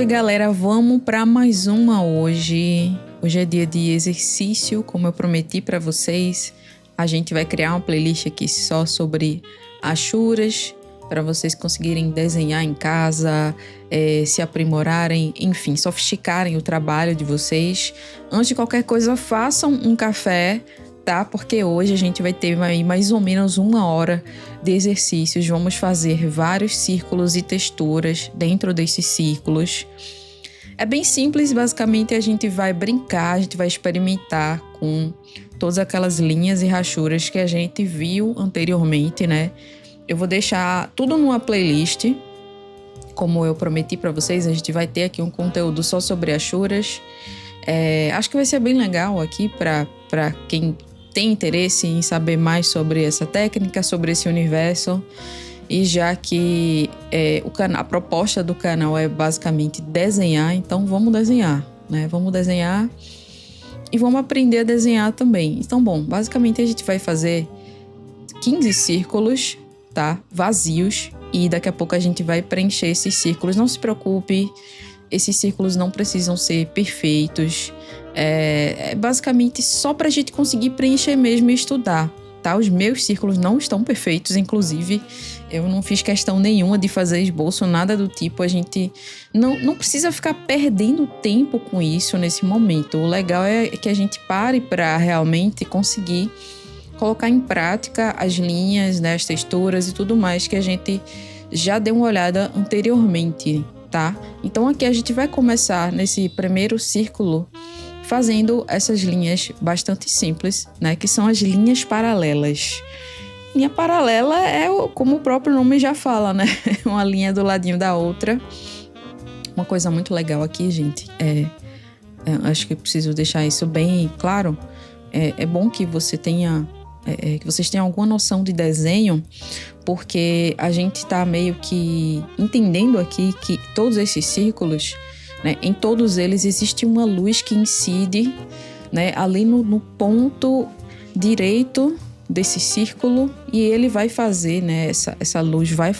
galera, vamos para mais uma hoje. Hoje é dia de exercício, como eu prometi para vocês. A gente vai criar uma playlist aqui só sobre achuras, para vocês conseguirem desenhar em casa, se aprimorarem, enfim, sofisticarem o trabalho de vocês. Antes de qualquer coisa, façam um café, tá? Porque hoje a gente vai ter mais ou menos 1 hora de exercícios. Vamos fazer vários círculos e texturas dentro desses círculos. É bem simples, basicamente a gente vai brincar, a gente vai experimentar com todas aquelas linhas e rachuras que a gente viu anteriormente, né? Eu vou deixar tudo numa playlist, como eu prometi para vocês. A gente vai ter aqui um conteúdo só sobre achuras. Acho que vai ser bem legal aqui para quem tem interesse em saber mais sobre essa técnica, sobre esse universo. E já que a proposta do canal é basicamente desenhar, então vamos desenhar, né? Vamos desenhar e vamos aprender a desenhar também. Então, bom, basicamente a gente vai fazer 15 círculos, tá? Vazios, e daqui a pouco a gente vai preencher esses círculos. Não se preocupe, esses círculos não precisam ser perfeitos. É basicamente só pra gente conseguir preencher mesmo e estudar, tá? Os meus círculos não estão perfeitos, inclusive eu não fiz questão nenhuma de fazer esboço, nada do tipo. A gente não precisa ficar perdendo tempo com isso nesse momento. O legal é que a gente pare para realmente conseguir colocar em prática as linhas, né, as texturas e tudo mais que a gente já deu uma olhada anteriormente, tá? Então aqui a gente vai começar nesse primeiro círculo fazendo essas linhas bastante simples, né, que são as linhas paralelas. Linha paralela como o próprio nome já fala, né? Uma linha do ladinho da outra. Uma coisa muito legal aqui, gente, acho que eu preciso deixar isso bem claro. É bom que você tenha que vocês tenham alguma noção de desenho, porque a gente está meio que entendendo aqui que todos esses círculos, né, em todos eles existe uma luz que incide, né, ali no ponto direito desse círculo, e ele vai fazer, né, essa luz vai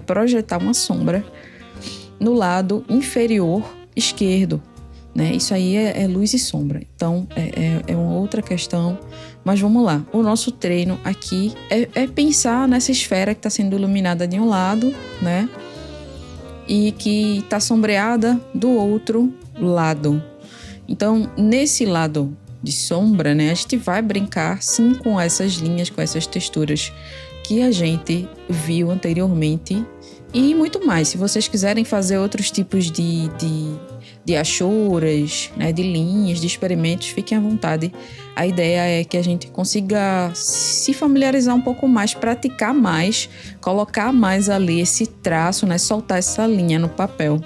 projetar uma sombra no lado inferior esquerdo, né? Isso aí é luz e sombra. Então é uma outra questão, mas vamos lá. O nosso treino aqui é pensar nessa esfera que está sendo iluminada de um lado, né, e que está sombreada do outro lado. Então, nesse lado de sombra, né, a gente vai brincar sim com essas linhas, com essas texturas que a gente viu anteriormente e muito mais. Se vocês quiserem fazer outros tipos de achuras, né, de linhas, de experimentos, fiquem à vontade. A ideia é que a gente consiga se familiarizar um pouco mais, praticar mais, colocar mais ali esse traço, né, soltar essa linha no papel,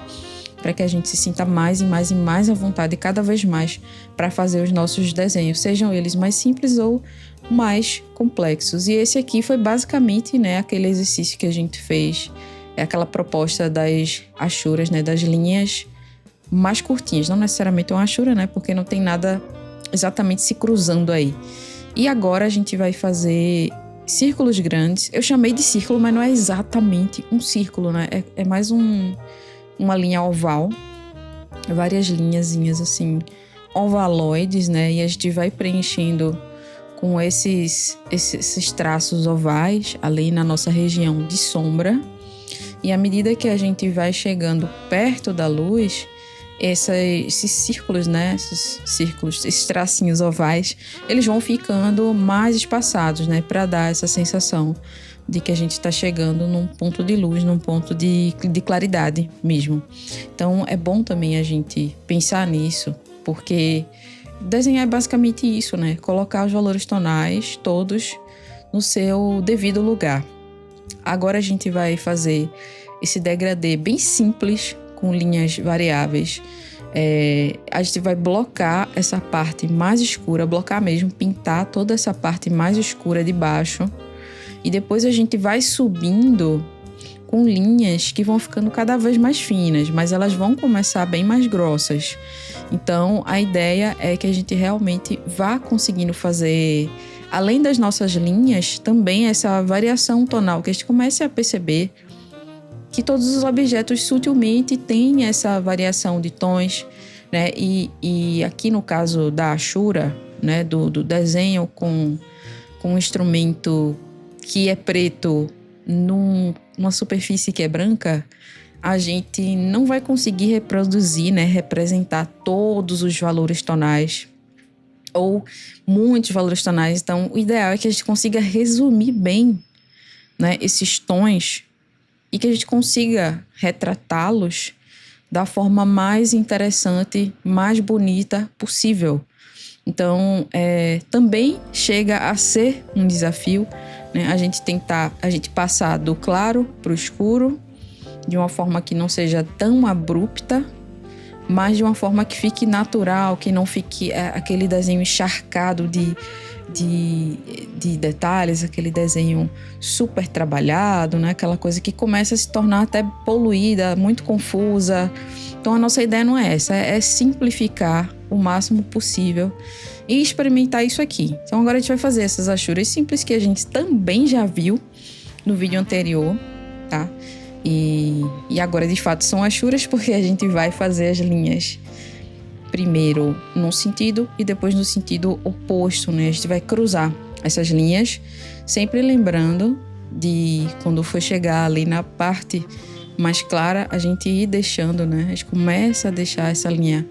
para que a gente se sinta mais e mais e mais à vontade cada vez mais para fazer os nossos desenhos, sejam eles mais simples ou mais complexos. E esse aqui foi basicamente, né, aquele exercício que a gente fez, aquela proposta das achuras, né, das linhas mais curtinhas, não necessariamente uma achura, né, porque não tem nada exatamente se cruzando aí. E agora a gente vai fazer círculos grandes. Eu chamei de círculo, mas não é exatamente um círculo, né, é mais uma linha oval, várias linhazinhas assim, ovaloides, né? E a gente vai preenchendo com esses traços ovais ali na nossa região de sombra. E à medida que a gente vai chegando perto da luz, esses círculos, né? Esses tracinhos ovais, eles vão ficando mais espaçados, né? Para dar essa sensação de que a gente está chegando num ponto de luz, num ponto de claridade mesmo. Então é bom também a gente pensar nisso, porque desenhar é basicamente isso, né? Colocar os valores tonais todos no seu devido lugar. Agora a gente vai fazer esse degradê bem simples, com linhas variáveis. A gente vai blocar essa parte mais escura, blocar mesmo, pintar toda essa parte mais escura de baixo. E depois a gente vai subindo com linhas que vão ficando cada vez mais finas, mas elas vão começar bem mais grossas. Então, a ideia é que a gente realmente vá conseguindo fazer, além das nossas linhas, também essa variação tonal, que a gente comece a perceber que todos os objetos sutilmente têm essa variação de tons, né? E aqui no caso da Ashura, né, do desenho com um instrumento que é preto numa superfície que é branca, a gente não vai conseguir reproduzir, né, representar todos os valores tonais ou muitos valores tonais. Então, o ideal é que a gente consiga resumir bem, né, esses tons e que a gente consiga retratá-los da forma mais interessante, mais bonita possível. Então, também chega a ser um desafio, né, a gente passar do claro para o escuro, de uma forma que não seja tão abrupta, mas de uma forma que fique natural, que não fique aquele desenho encharcado de detalhes, aquele desenho super trabalhado, né? Aquela coisa que começa a se tornar até poluída, muito confusa. Então a nossa ideia não é essa, é simplificar o máximo possível e experimentar isso aqui. Então agora a gente vai fazer essas achuras simples que a gente também já viu no vídeo anterior, tá? E agora de fato são achuras porque a gente vai fazer as linhas primeiro num sentido e depois no sentido oposto, né? A gente vai cruzar essas linhas, sempre lembrando de quando for chegar ali na parte mais clara, a gente ir deixando, né? A gente começa a deixar essa linha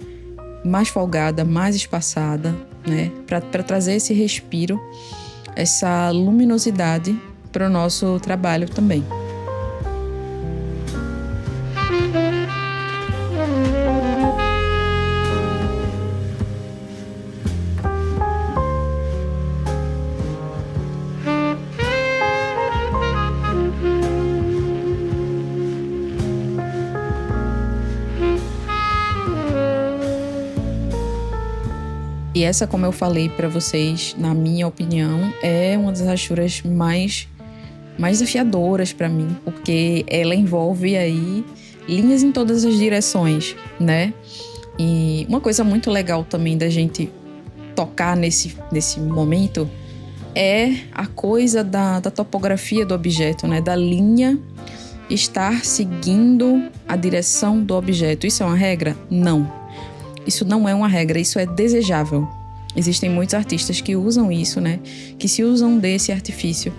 mais folgada, mais espaçada, né? Para trazer esse respiro, essa luminosidade para o nosso trabalho também. E essa, como eu falei para vocês, na minha opinião, é uma das achuras mais desafiadoras para mim, porque ela envolve aí linhas em todas as direções, né? E uma coisa muito legal também da gente tocar nesse momento é a coisa da topografia do objeto, né? Da linha estar seguindo a direção do objeto. Isso é uma regra? Não. Isso não é uma regra, isso é desejável. Existem muitos artistas que usam isso, né? Que se usam desse artifício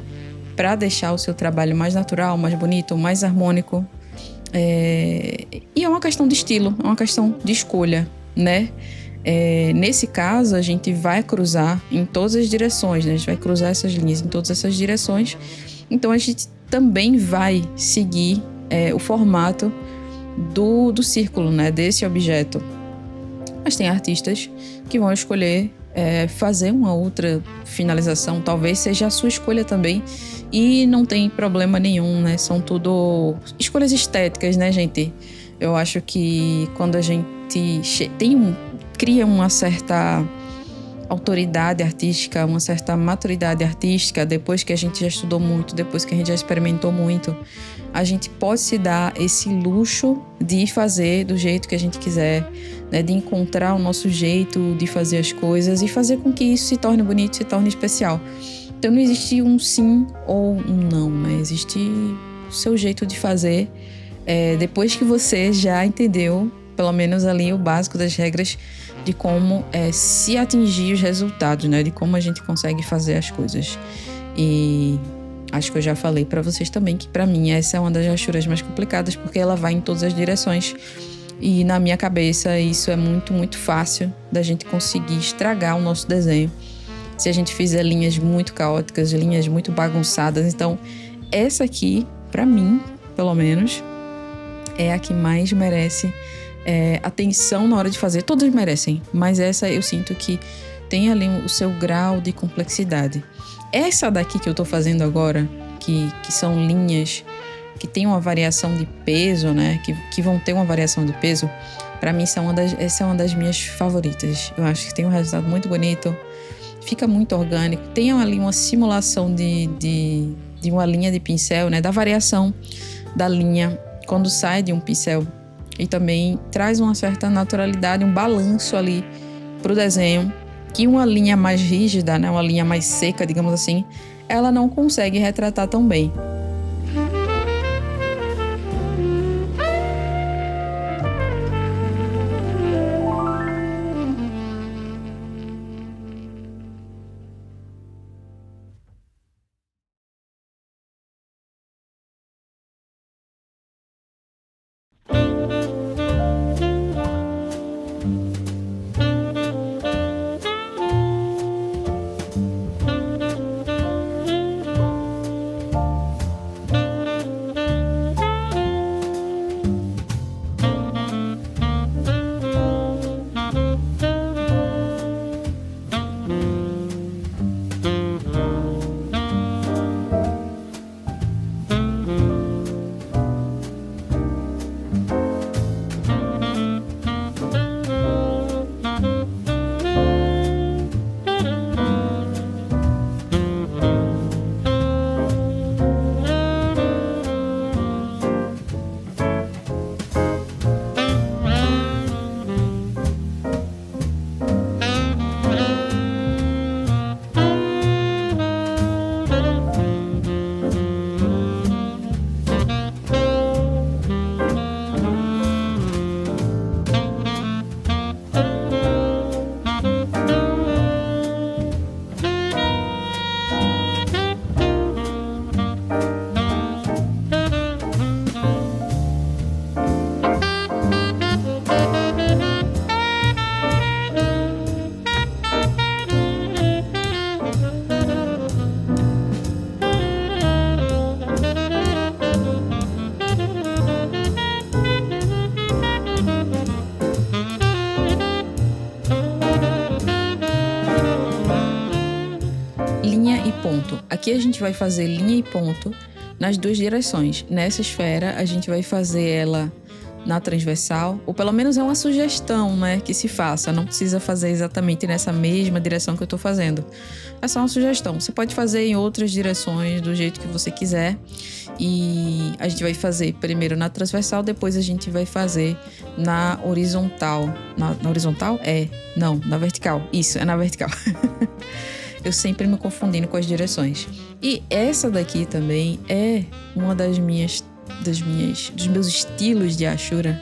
para deixar o seu trabalho mais natural, mais bonito, mais harmônico. E é uma questão de estilo, é uma questão de escolha, né? Nesse caso, a gente vai cruzar em todas as direções, né? A gente vai cruzar essas linhas em todas essas direções. Então, a gente também vai seguir o formato do círculo, né? Desse objeto. Mas tem artistas que vão escolher fazer uma outra finalização, talvez seja a sua escolha também, e não tem problema nenhum, né? São tudo escolhas estéticas, né, gente? Eu acho que quando a gente cria uma certa autoridade artística, uma certa maturidade artística, depois que a gente já estudou muito, depois que a gente já experimentou muito, a gente pode se dar esse luxo de fazer do jeito que a gente quiser, né? De encontrar o nosso jeito de fazer as coisas e fazer com que isso se torne bonito, se torne especial. Então não existe um sim ou um não, né? Existe o seu jeito de fazer, depois que você já entendeu, pelo menos ali, o básico das regras de como se atingir os resultados, né? De como a gente consegue fazer as coisas. E acho que eu já falei para vocês também que para mim essa é uma das achuras mais complicadas, porque ela vai em todas as direções. E na minha cabeça isso é muito, muito fácil da gente conseguir estragar o nosso desenho se a gente fizer linhas muito caóticas, linhas muito bagunçadas. Então essa aqui, para mim, pelo menos, é a que mais merece atenção na hora de fazer. Todas merecem, mas essa eu sinto que tem ali o seu grau de complexidade. Essa daqui que eu tô fazendo agora, que são linhas que tem uma variação de peso, né? Que vão ter uma variação de peso, para mim essa é uma das minhas favoritas. Eu acho que tem um resultado muito bonito, fica muito orgânico, tem ali uma simulação de uma linha de pincel, né? Da variação da linha quando sai de um pincel. E também traz uma certa naturalidade, um balanço ali pro desenho, que uma linha mais rígida, né, uma linha mais seca, digamos assim, ela não consegue retratar tão bem. aqui a gente vai fazer linha e ponto nas duas direções. Nessa esfera, a gente vai fazer ela na transversal, ou pelo menos é uma sugestão, né, que se faça. Não precisa fazer exatamente nessa mesma direção que eu tô fazendo. É só uma sugestão. Você pode fazer em outras direções, do jeito que você quiser. E a gente vai fazer primeiro na transversal, depois a gente vai fazer na horizontal. Na horizontal? Não, na vertical. Isso, é na vertical. Eu sempre me confundindo com as direções. E essa daqui também é uma dos meus estilos de Ashura,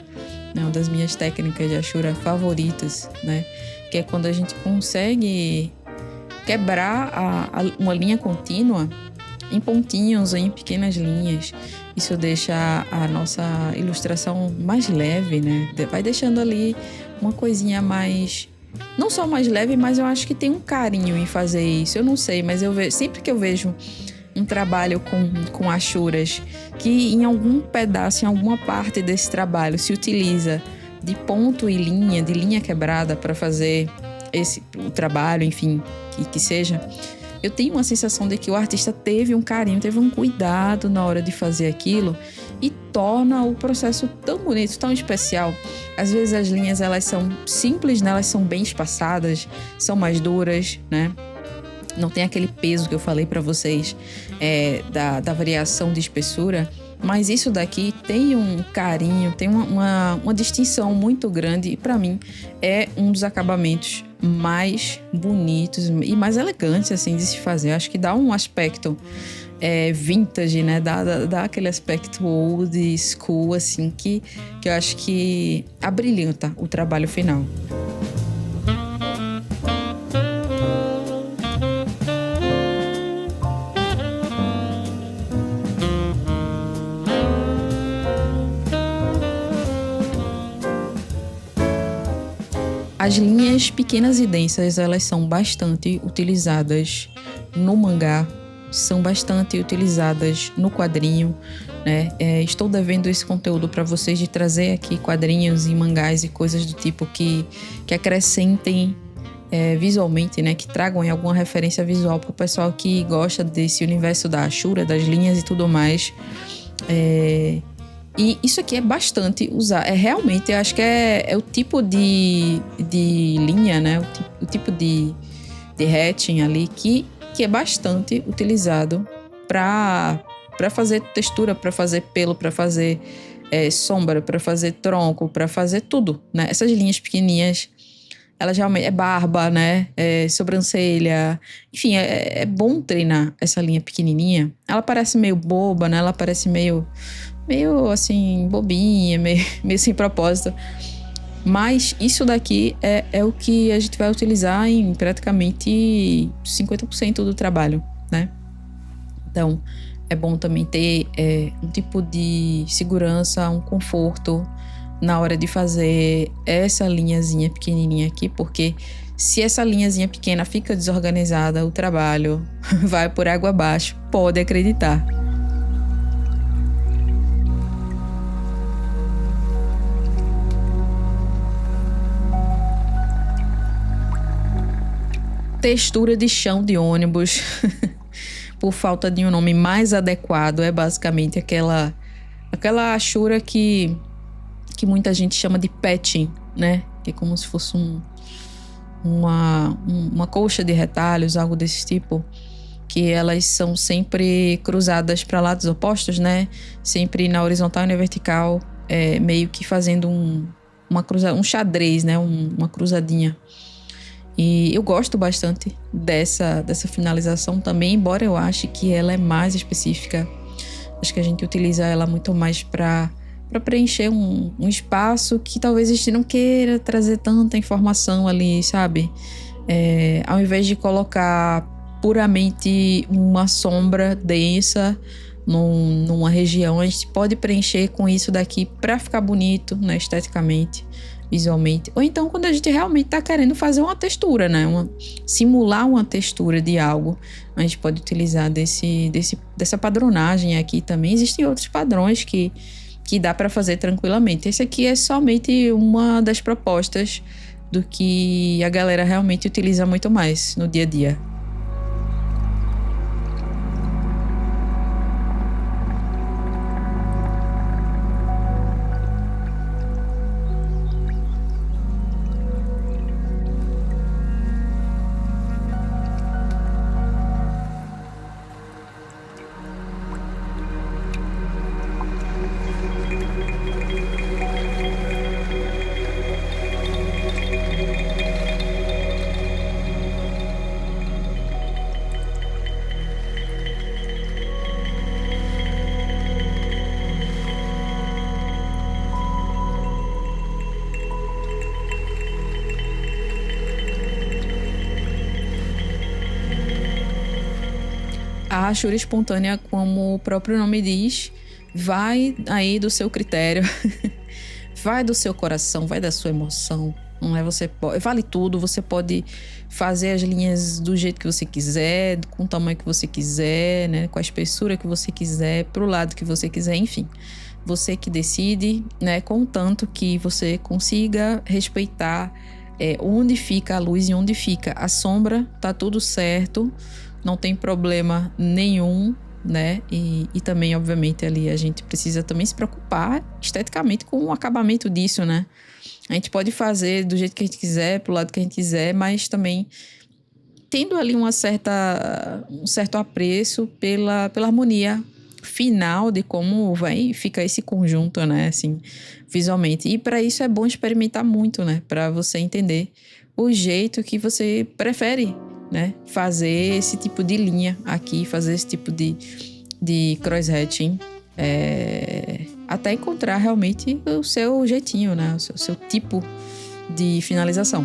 né? Uma das minhas técnicas de Ashura favoritas, né? Que é quando a gente consegue quebrar uma linha contínua em pontinhos ou em pequenas linhas. Isso deixa a nossa ilustração mais leve, né? Vai deixando ali uma coisinha mais... Não só mais leve, mas eu acho que tem um carinho em fazer isso. Eu não sei, mas sempre que eu vejo um trabalho com Ashuras, que em algum pedaço, em alguma parte desse trabalho se utiliza de ponto e linha, de linha quebrada para fazer o trabalho, enfim, que seja, eu tenho uma sensação de que o artista teve um carinho, teve um cuidado na hora de fazer aquilo e torna o processo tão bonito, tão especial. Às vezes as linhas, elas são simples, né? Elas são bem espaçadas, são mais duras, né? Não tem aquele peso que eu falei para vocês da variação de espessura, mas isso daqui tem um carinho, tem uma distinção muito grande e para mim é um dos acabamentos mais bonitos e mais elegantes assim de se fazer. Eu acho que dá um aspecto vintage, né? Dá aquele aspecto old school assim que eu acho que abrilhanta o trabalho final. As linhas pequenas e densas, elas são bastante utilizadas no mangá, são bastante utilizadas no quadrinho, né? Estou devendo esse conteúdo para vocês, de trazer aqui quadrinhos e mangás e coisas do tipo que acrescentem visualmente, né? Que tragam alguma referência visual para o pessoal que gosta desse universo da Ashura, das linhas e tudo mais. E isso aqui é bastante usado. Realmente, eu acho que é o tipo de linha, né? O tipo de hatching ali que é bastante utilizado para fazer textura, para fazer pelo, para fazer sombra, para fazer tronco, para fazer tudo, né? Essas linhas pequenininhas, elas realmente... barba, né? Sobrancelha. Enfim, é bom treinar essa linha pequenininha. Ela parece meio boba, né? Ela parece meio assim, bobinha, meio sem propósito. Mas isso daqui é o que a gente vai utilizar em praticamente 50% do trabalho, né? Então, é bom também ter um tipo de segurança, um conforto na hora de fazer essa linhazinha pequenininha aqui, porque se essa linhazinha pequena fica desorganizada, o trabalho vai por água abaixo, pode acreditar. Textura de chão de ônibus, por falta de um nome mais adequado, é basicamente aquela Ashura que muita gente chama de patching, né? Que é como se fosse uma colcha de retalhos, algo desse tipo, que elas são sempre cruzadas para lados opostos, né? Sempre na horizontal e na vertical, meio que fazendo um xadrez, né? Uma cruzadinha. E eu gosto bastante dessa finalização também, embora eu ache que ela é mais específica. Acho que a gente utiliza ela muito mais para preencher um espaço que talvez a gente não queira trazer tanta informação ali, sabe? Ao invés de colocar puramente uma sombra densa numa região, a gente pode preencher com isso daqui para ficar bonito, né, esteticamente, visualmente. Ou então quando a gente realmente está querendo fazer uma textura, né? Simular uma textura de algo, a gente pode utilizar dessa padronagem aqui também. Existem outros padrões que dá para fazer tranquilamente. Esse aqui é somente uma das propostas do que a galera realmente utiliza muito mais no dia a dia. A rachura espontânea, como o próprio nome diz, vai aí do seu critério, vai do seu coração, vai da sua emoção. Não é? Vale tudo, você pode fazer as linhas do jeito que você quiser, com o tamanho que você quiser, né? Com a espessura que você quiser, pro lado que você quiser, enfim. Você que decide, né? Contanto que você consiga respeitar onde fica a luz e onde fica a sombra, tá tudo certo, não tem problema nenhum, né? E também, obviamente, ali a gente precisa também se preocupar esteticamente com o acabamento disso, né? A gente pode fazer do jeito que a gente quiser, pro lado que a gente quiser, mas também tendo ali um certo apreço pela harmonia final de como vai ficar esse conjunto, né, assim, visualmente. E para isso é bom experimentar muito, né, para você entender o jeito que você prefere, né, fazer esse tipo de linha aqui, fazer esse tipo de cross-hatching, até encontrar realmente o seu jeitinho, né, o seu tipo de finalização.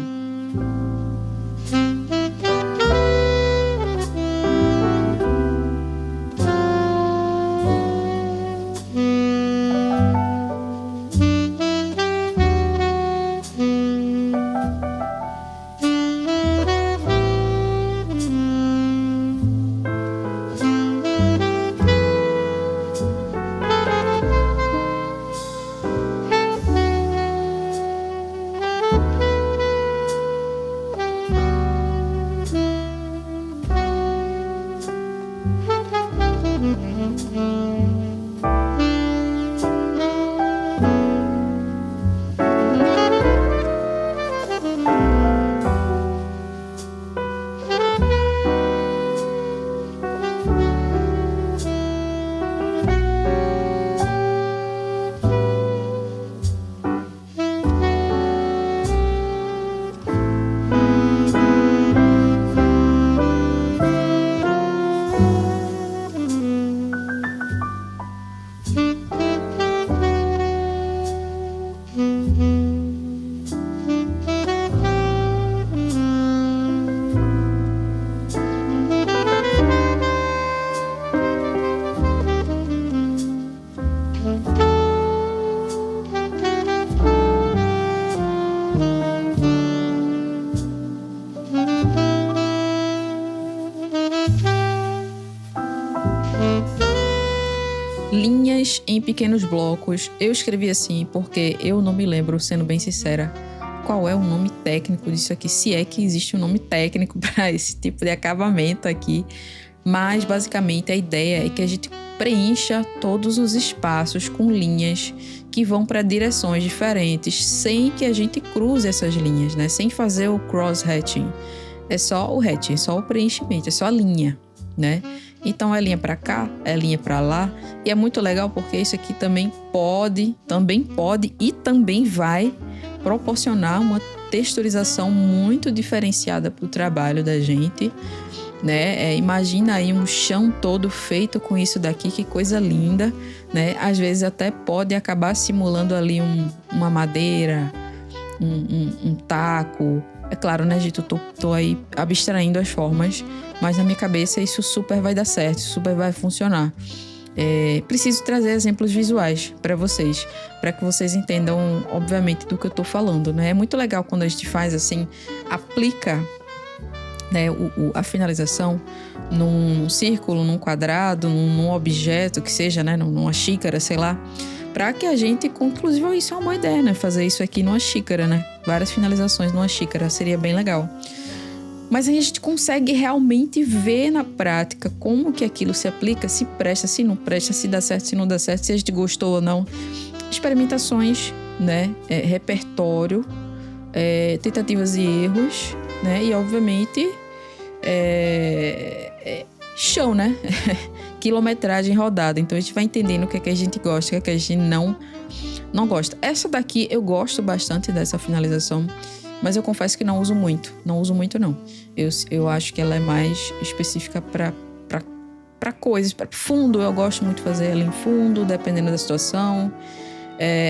Linhas em pequenos blocos. Eu escrevi assim porque eu não me lembro, sendo bem sincera, qual é o nome técnico disso aqui, se é que existe um nome técnico para esse tipo de acabamento aqui. Mas basicamente a ideia é que a gente preencha todos os espaços com linhas que vão para direções diferentes, sem que a gente cruze essas linhas, né? Sem fazer o cross-hatching. É só o hatching, é só o preenchimento, é só a linha, né? Então é linha para cá, é linha para lá, e é muito legal porque isso aqui também pode e também vai proporcionar uma texturização muito diferenciada para o trabalho da gente, né? Imagina aí um chão todo feito com isso daqui, que coisa linda, né? Às vezes até pode acabar simulando ali uma madeira, um taco. É claro, né, gente? Eu tô aí abstraindo as formas, mas na minha cabeça isso super vai dar certo, super vai funcionar. Preciso trazer exemplos visuais para vocês, para que vocês entendam, obviamente, do que eu tô falando, né? É muito legal quando a gente faz assim, aplica, né, a finalização num círculo, num quadrado, num objeto que seja, né, numa xícara, sei lá, para que a gente, inclusive, isso é uma boa ideia, né, fazer isso aqui numa xícara, né, várias finalizações numa xícara, seria bem legal. Mas a gente consegue realmente ver na prática como que aquilo se aplica, se presta, se não presta, se dá certo, se não dá certo, se a gente gostou ou não. Experimentações, né, repertório, tentativas e erros, né, e obviamente chão, né, quilometragem rodada. Então a gente vai entendendo o que é que a gente gosta, o que é que a gente não gosta. Essa daqui eu gosto bastante dessa finalização, mas eu confesso que não uso muito não. Eu acho que ela é mais específica para coisas, para fundo. Eu gosto muito de fazer ela em fundo, dependendo da situação,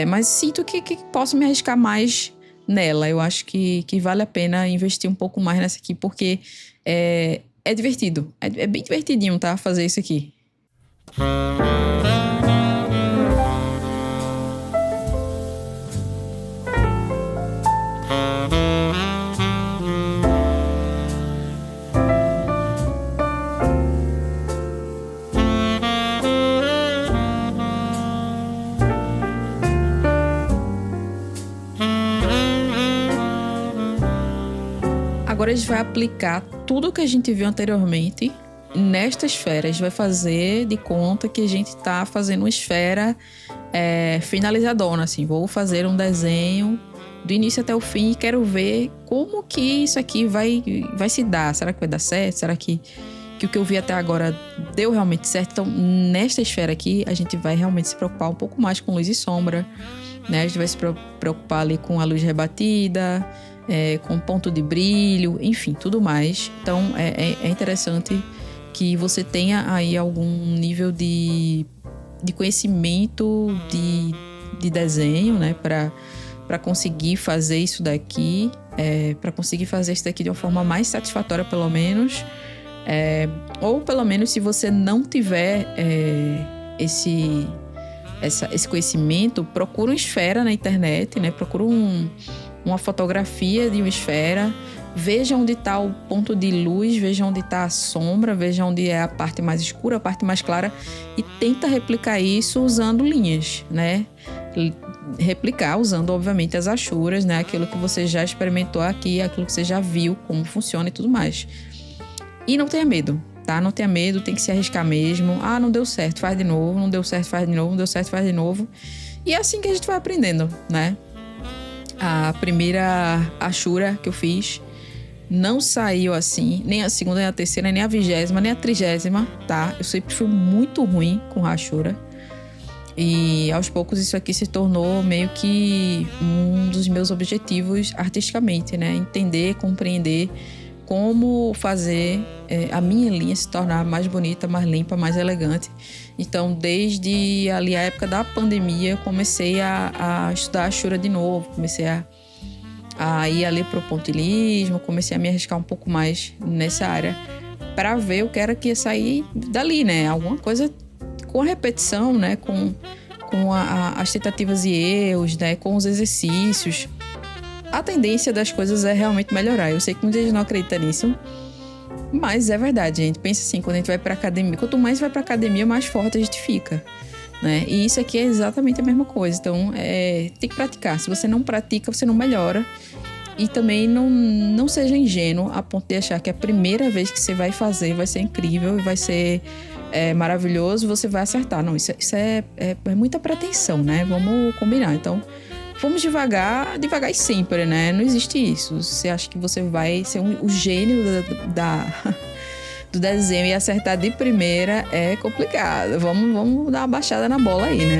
mas sinto que posso me arriscar mais nela. Eu acho que vale a pena investir um pouco mais nessa aqui, porque é divertido. É bem divertidinho, tá? Fazer isso aqui. Agora a gente vai aplicar tudo que a gente viu anteriormente nesta esfera. A gente vai fazer de conta que a gente está fazendo uma esfera finalizadona, assim. Vou fazer um desenho do início até o fim e quero ver como que isso aqui vai se dar. Será que vai dar certo? Será que o que eu vi até agora deu realmente certo? Então, nesta esfera aqui, a gente vai realmente se preocupar um pouco mais com luz e sombra, né? A gente vai se preocupar ali com a luz rebatida, com ponto de brilho, enfim, tudo mais. Então, é interessante que você tenha aí algum nível de conhecimento de desenho, né? Para conseguir fazer isso daqui, para conseguir fazer isso daqui de uma forma mais satisfatória, pelo menos. Ou, pelo menos, se você não tiver esse conhecimento, procura uma esfera na internet, né? Procura uma fotografia de uma esfera, veja onde está o ponto de luz, veja onde está a sombra, veja onde é a parte mais escura, a parte mais clara e tenta replicar isso usando linhas, né? Replicar usando, obviamente, as achuras, né? Aquilo que você já experimentou aqui, aquilo que você já viu, como funciona e tudo mais. E não tenha medo, tá? Não tenha medo, tem que se arriscar mesmo. Ah, não deu certo, faz de novo, não deu certo, faz de novo, não deu certo, faz de novo. E é assim que a gente vai aprendendo, né? A primeira achura que eu fiz não saiu assim, nem a segunda, nem a terceira, nem a 20ª, nem a 30ª, tá? Eu sempre fui muito ruim com rachura. E aos poucos isso aqui se tornou meio que um dos meus objetivos artisticamente, né? Entender, compreender como fazer a minha linha se tornar mais bonita, mais limpa, mais elegante. Então, desde ali a época da pandemia, eu comecei a estudar a achura de novo, comecei a ir ali para o pontilhismo, comecei a me arriscar um pouco mais nessa área para ver o que era que ia sair dali, né? Alguma coisa com a repetição, né? Com as tentativas e erros, né? Com os exercícios. A tendência das coisas é realmente melhorar. Eu sei que muita gente não acredita nisso, mas é verdade, gente. Pensa assim, quando a gente vai pra academia, quanto mais vai pra academia, mais forte a gente fica, né? E isso aqui é exatamente a mesma coisa. Então, tem que praticar. Se você não pratica, você não melhora. E também não seja ingênuo a ponto de achar que a primeira vez que você vai fazer vai ser incrível e vai ser maravilhoso, você vai acertar. Não, isso é muita pretensão, né? Vamos combinar. Então, vamos devagar e sempre, né? Não existe isso. Você acha que você vai ser o gênio do desenho e acertar de primeira é complicado. Vamos dar uma baixada na bola aí, né?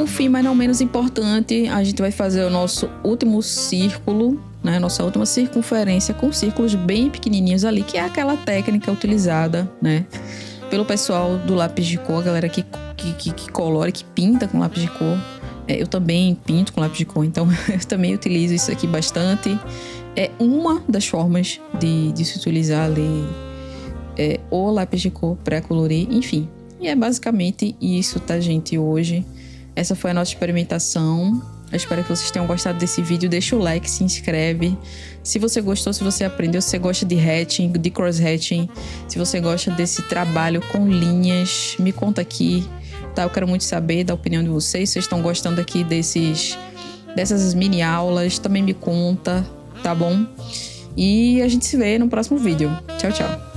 Por fim, mas não menos importante, a gente vai fazer o nosso último círculo, né? Nossa última circunferência com círculos bem pequenininhos ali, que é aquela técnica utilizada, né? Pelo pessoal do lápis de cor, a galera que colore, que pinta com lápis de cor. Eu também pinto com lápis de cor, então eu também utilizo isso aqui bastante. É uma das formas de se utilizar ali o lápis de cor para colorir, enfim. E é basicamente isso, tá, gente, hoje. Essa foi a nossa experimentação. Eu espero que vocês tenham gostado desse vídeo. Deixa o like, se inscreve. Se você gostou, se você aprendeu, se você gosta de hatching, de cross-hatching, se você gosta desse trabalho com linhas, me conta aqui, tá? Eu quero muito saber da opinião de vocês. Se vocês estão gostando aqui dessas mini aulas, também me conta, tá bom? E a gente se vê no próximo vídeo. Tchau, tchau.